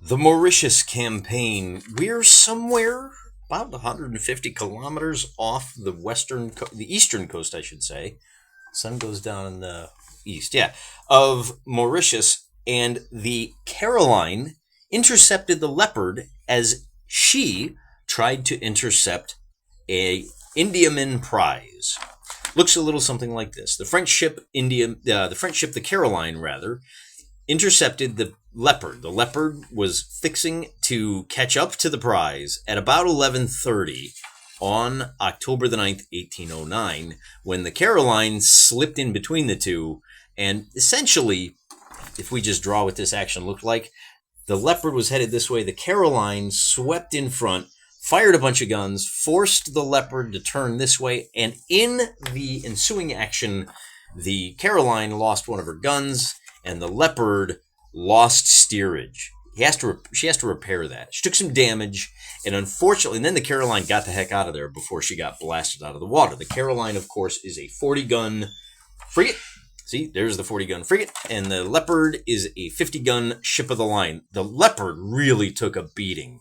The Mauritius campaign. We're somewhere about 150 kilometers off the eastern coast, I should say. Sun goes down in the east, yeah, of Mauritius, and the Caroline intercepted the Leopard as she tried to intercept a Indiaman prize. Looks a little something like this. The French ship, the Caroline, rather, intercepted the Leopard. The Leopard was fixing to catch up to the prize at about 11:30 on October the 9th, 1809, when the Caroline slipped in between the two. And essentially, if we just draw what this action looked like, the Leopard was headed this way. The Caroline swept in front, fired a bunch of guns, forced the Leopard to turn this way. And in the ensuing action, the Caroline lost one of her guns, and the Leopard lost steerage. She has to repair that. She took some damage, and unfortunately, and then the Caroline got the heck out of there before she got blasted out of the water. The Caroline, of course, is a 40-gun frigate. See, there's the 40-gun frigate, and the Leopard is a 50-gun ship of the line. The Leopard really took a beating,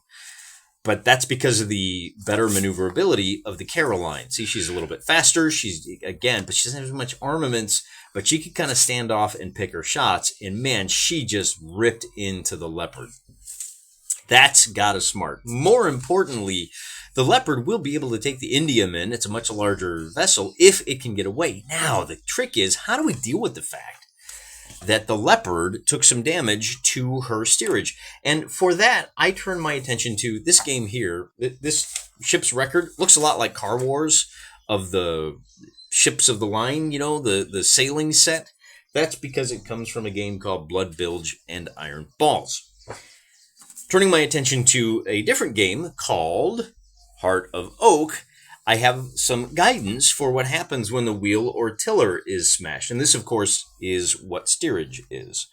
but that's because of the better maneuverability of the Caroline. See, she's a little bit faster. But she doesn't have as much armaments, but she could kind of stand off and pick her shots. And man, she just ripped into the Leopard. That's got us smart. More importantly, the Leopard will be able to take the Indiaman. It's a much larger vessel if it can get away. Now, the trick is, how do we deal with the fact that the Leopard took some damage to her steerage? And for that, I turn my attention to this game here. This ship's record looks a lot like Car Wars of the ships of the line, the sailing set. That's because it comes from a game called Blood Bilge and Iron Balls. Turning my attention to a different game called Heart of Oak, I have some guidance for what happens when the wheel or tiller is smashed. And this, of course, is what steerage is.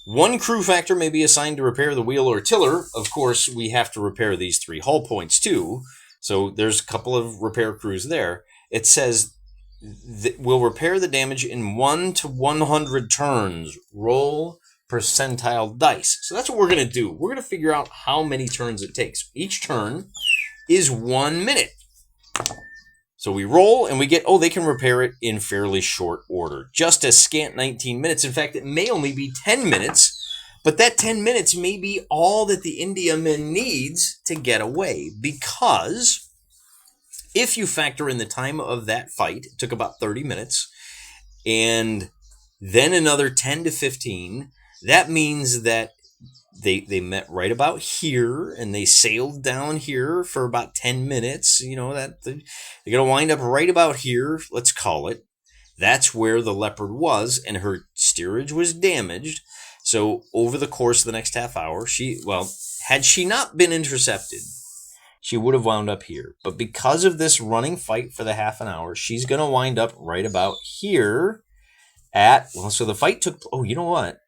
One crew factor may be assigned to repair the wheel or tiller. Of course, we have to repair these 3 hull points, too. So there's a couple of repair crews there. It says that we'll repair the damage in 1 to 100 turns. Roll percentile dice. So that's what we're going to do. We're going to figure out how many turns it takes. Each turn is 1 minute. So we roll and we get, they can repair it in fairly short order. Just a scant 19 minutes. In fact, it may only be 10 minutes, but that 10 minutes may be all that the Indiaman needs to get away, because if you factor in the time of that fight, it took about 30 minutes, and then another 10 to 15, that means that they met right about here, and they sailed down here for about 10 minutes. They're going to wind up right about here, let's call it. That's where the Leopard was, and her steerage was damaged. So over the course of the next half hour, had she not been intercepted, she would have wound up here. But because of this running fight for the half an hour, she's going to wind up right about here so the fight took, you know what?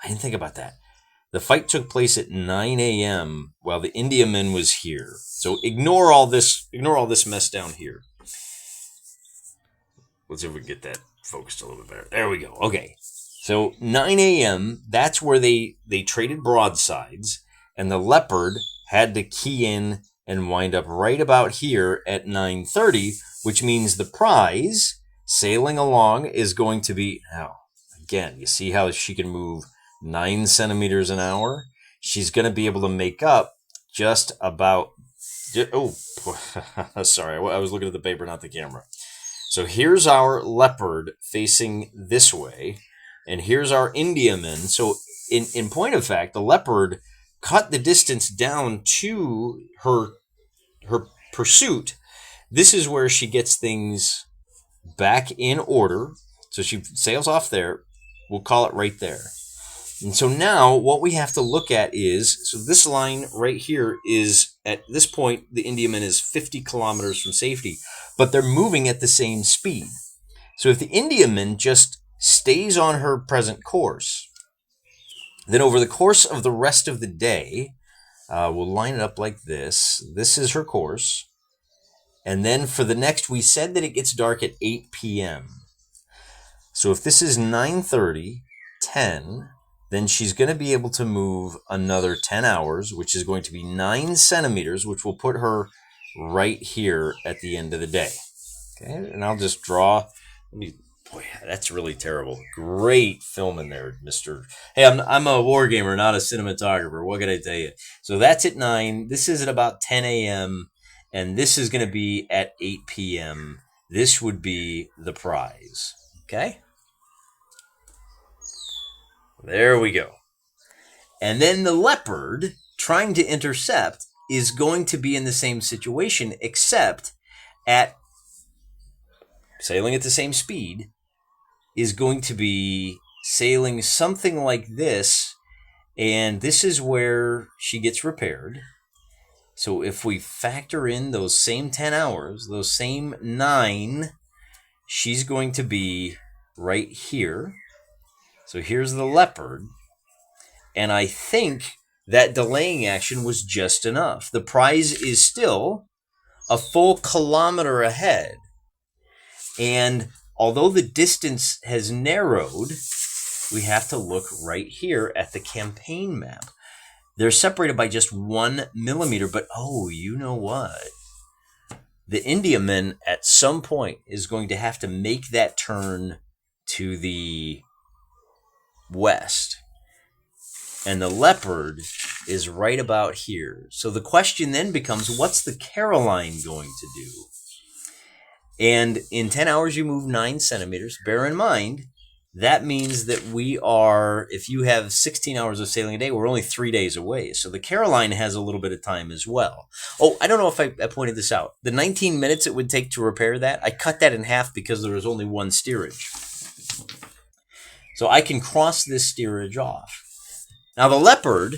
I didn't think about that. The fight took place at 9 a.m. while the Indiaman was here. So ignore all this mess down here. Let's see if we can get that focused a little bit better. There we go. Okay. So 9 a.m., that's where they traded broadsides, and the Leopard had to key in and wind up right about here at 9:30, which means the prize sailing along is going to be, again, you see how she can move 9 centimeters an hour? She's going to be able to make up just about, sorry, I was looking at the paper, not the camera. So here's our Leopard facing this way, and here's our Indiaman. So in point of fact, the Leopard cut the distance down to her pursuit. This is where she gets things back in order. So she sails off there. We'll call it right there. And so now what we have to look at is, so this line right here is, at this point, the Indiaman is 50 kilometers from safety, but they're moving at the same speed. So if the Indiaman just stays on her present course, then over the course of the rest of the day, we'll line it up like this. This is her course. And then for the next, we said that it gets dark at 8 p.m. So if this is 9:30, 10, then she's going to be able to move another 10 hours, which is going to be 9 centimeters, which will put her right here at the end of the day. Okay, and I'll just draw. Boy, that's really terrible. Great filming there, Mr. Hey, I'm a wargamer, not a cinematographer. What can I tell you? So that's at 9. This is at about 10 a.m. And this is going to be at 8 p.m. This would be the prize. Okay? There we go. And then the Leopard, trying to intercept, is going to be in the same situation, except at sailing at the same speed, is going to be sailing something like this, and this is where she gets repaired. So if we factor in those same 10 hours, those same 9, she's going to be right here. So here's the Leopard, and I think that delaying action was just enough. The prize is still a full kilometer ahead, and although the distance has narrowed, we have to look right here at the campaign map. They're separated by just 1 millimeter, but oh, you know what? The Indiaman at some point is going to have to make that turn to the west. And the Leopard is right about here. So the question then becomes, what's the Caroline going to do? And in 10 hours, you move 9 centimeters. Bear in mind, that means that we are, if you have 16 hours of sailing a day, we're only 3 days away. So the Caroline has a little bit of time as well. Oh, I don't know if I pointed this out. The 19 minutes it would take to repair that, I cut that in half because there was only 1 steerage. So I can cross this steerage off. Now the Leopard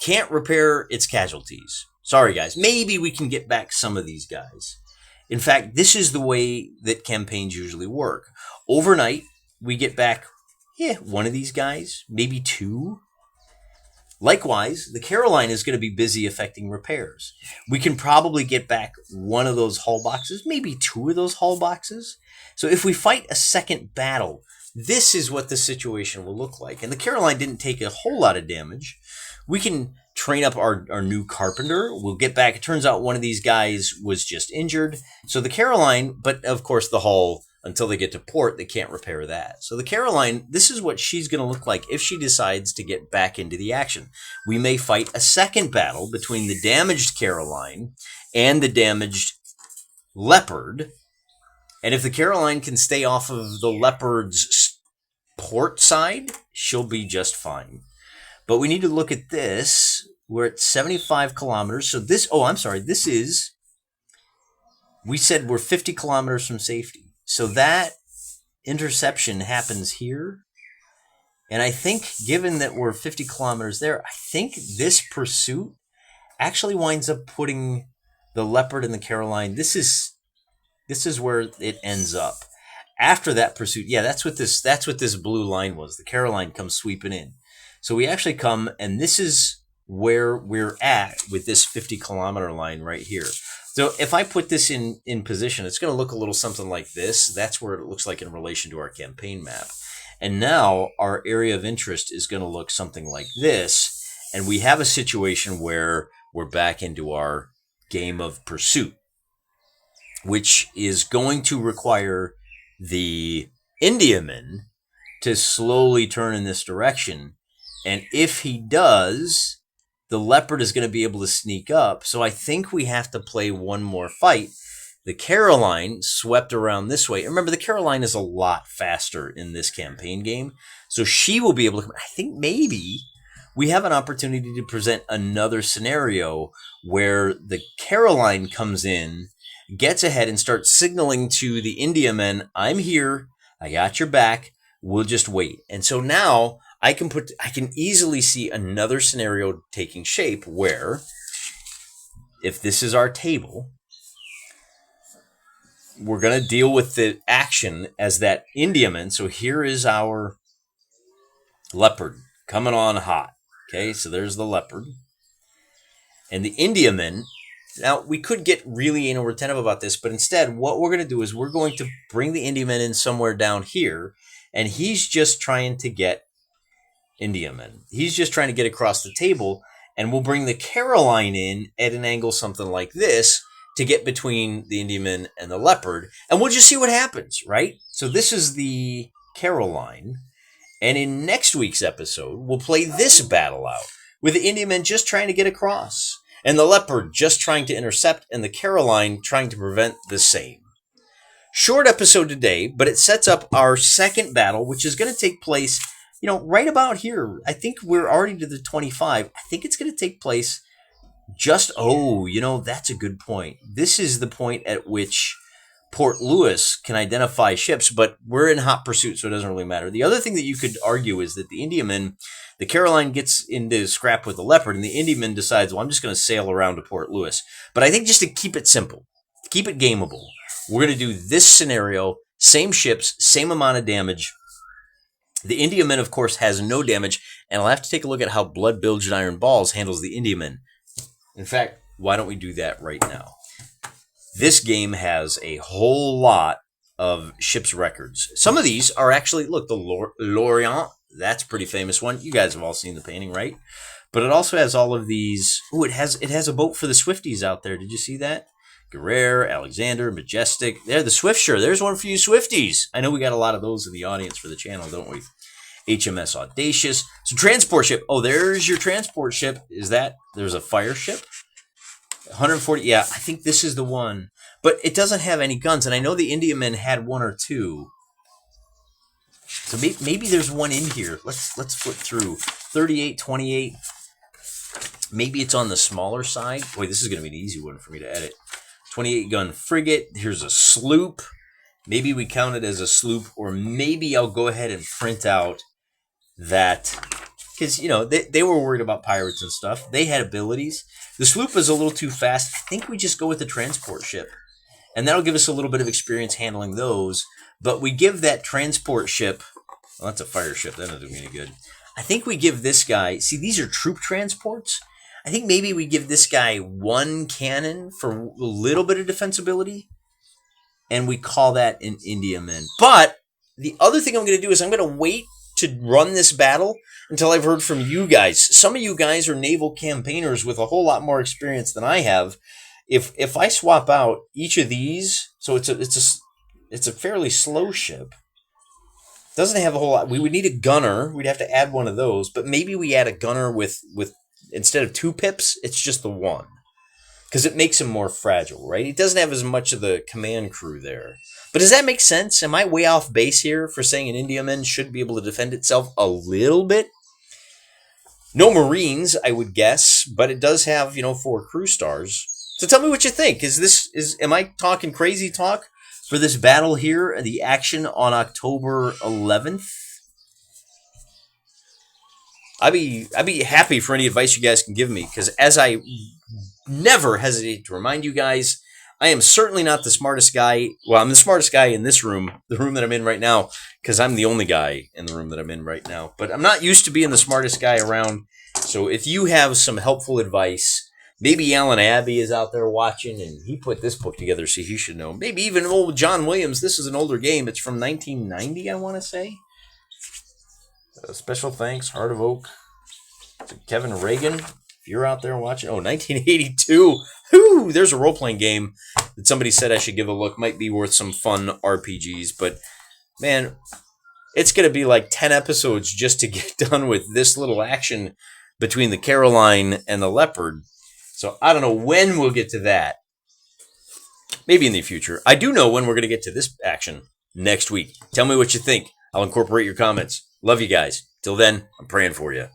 can't repair its casualties. Sorry, guys. Maybe we can get back some of these guys. In fact, this is the way that campaigns usually work. Overnight, we get back, one of these guys, maybe 2. Likewise, the Caroline is going to be busy effecting repairs. We can probably get back 1 of those hull boxes, maybe 2 of those hull boxes. So if we fight a second battle, this is what the situation will look like. And the Caroline didn't take a whole lot of damage. We can train up our new carpenter. We'll get back. It turns out one of these guys was just injured. So the Caroline, but of course the hull, until they get to port, they can't repair that. So the Caroline, this is what she's going to look like if she decides to get back into the action. We may fight a second battle between the damaged Caroline and the damaged Leopard. And if the Caroline can stay off of the Leopard's port side, she'll be just fine. But we need to look at this. We're at 75 kilometers. So this, this is, we said we're 50 kilometers from safety. So that interception happens here. And I think, given that we're 50 kilometers there, I think this pursuit actually winds up putting the Leopard and the Caroline. This is where it ends up. After that pursuit, that's what this blue line was. The Caroline comes sweeping in. So we actually come, and this is where we're at with this 50-kilometer line right here. So if I put this in position, it's going to look a little something like this. That's where it looks like in relation to our campaign map. And now our area of interest is going to look something like this. And we have a situation where we're back into our game of pursuit, which is going to require the Indiaman to slowly turn in this direction. And if he does, the Leopard is going to be able to sneak up. So I think we have to play one more fight. The Caroline swept around this way. Remember, the Caroline is a lot faster in this campaign game. So she will be able to, I think maybe we have an opportunity to present another scenario where the Caroline comes in, gets ahead, and starts signaling to the Indiamen, I'm here, I got your back, we'll just wait. And so now I can easily see another scenario taking shape where, if this is our table, we're going to deal with the action as that Indiaman. So here is our Leopard coming on hot. Okay, so there's the Leopard. And the Indiaman, now we could get really anal retentive about this, but instead what we're going to do is we're going to bring the Indiaman in somewhere down here, and he's just trying to get Indiaman. He's just trying to get across the table, and we'll bring the Caroline in at an angle something like this to get between the Indiaman and the Leopard, and we'll just see what happens, right? So this is the Caroline, and in next week's episode, we'll play this battle out, with the Indiaman just trying to get across, and the Leopard just trying to intercept, and the Caroline trying to prevent the same. Short episode today, but it sets up our second battle, which is going to take place, right about here. I think we're already to the 25. I think it's going to take place that's a good point. This is the point at which Port Louis can identify ships, but we're in hot pursuit, so it doesn't really matter. The other thing that you could argue is that the Caroline gets into scrap with the Leopard, and the Indiaman decides, well, I'm just going to sail around to Port Louis. But I think just to keep it simple, keep it gameable, we're going to do this scenario, same ships, same amount of damage. The Indiaman, of course, has no damage, and I'll have to take a look at how Blood-Bilged Iron Balls handles the Indiaman. In fact, why don't we do that right now? This game has a whole lot of ship's records. Some of these are actually, look, the Lorient, that's a pretty famous one. You guys have all seen the painting, right? But it also has all of these. Ooh, it has a boat for the Swifties out there. Did you see that? Guerrero, Alexander, Majestic. There, the Swiftsure. There's one for you Swifties. I know we got a lot of those in the audience for the channel, don't we? HMS Audacious. So transport ship. Oh, there's your transport ship. There's a fire ship? 140. Yeah, I think this is the one. But it doesn't have any guns, and I know the Indiaman had one or two. So maybe there's one in here. Let's flip through. 38, 28. Maybe it's on the smaller side. Boy, this is going to be an easy one for me to edit. 28-gun frigate. Here's a sloop. Maybe we count it as a sloop, or maybe I'll go ahead and print out that, because, they were worried about pirates and stuff. They had abilities. The sloop is a little too fast. I think we just go with the transport ship, and that'll give us a little bit of experience handling those. But we give that transport ship, well, that's a fire ship. That doesn't do me any good. I think we give this guy, see, these are troop transports. I think maybe we give this guy one cannon for a little bit of defensibility, and we call that an Indiaman. But the other thing I'm going to do is I'm going to wait to run this battle until I've heard from you guys. Some of you guys are naval campaigners with a whole lot more experience than I have. If I swap out each of these, so it's a fairly slow ship. Doesn't have a whole lot. We would need a gunner. We'd have to add one of those, but maybe we add a gunner with instead of 2 pips, it's just the 1. Because it makes him more fragile, right? He doesn't have as much of the command crew there. But does that make sense? Am I way off base here for saying an Indiaman should be able to defend itself a little bit? No Marines, I would guess, but it does have, 4 crew stars. So tell me what you think. Am I talking crazy talk for this battle here, the action on October 11th? I'd be happy for any advice you guys can give me, because as I never hesitate to remind you guys, I am certainly not the smartest guy. Well, I'm the smartest guy in this room, the room that I'm in right now, because I'm the only guy in the room that I'm in right now. But I'm not used to being the smartest guy around. So if you have some helpful advice, maybe Alan Abbey is out there watching, and he put this book together, so he should know. Maybe even old John Williams. This is an older game. It's from 1990, I want to say. Special thanks, Heart of Oak, to Kevin Reagan. If you're out there watching, 1982. Whoo, there's a role-playing game that somebody said I should give a look. Might be worth some fun RPGs, but man, it's going to be like 10 episodes just to get done with this little action between the Caroline and the Leopard. So I don't know when we'll get to that. Maybe in the future. I do know when we're going to get to this action next week. Tell me what you think. I'll incorporate your comments. Love you guys. Till then, I'm praying for you.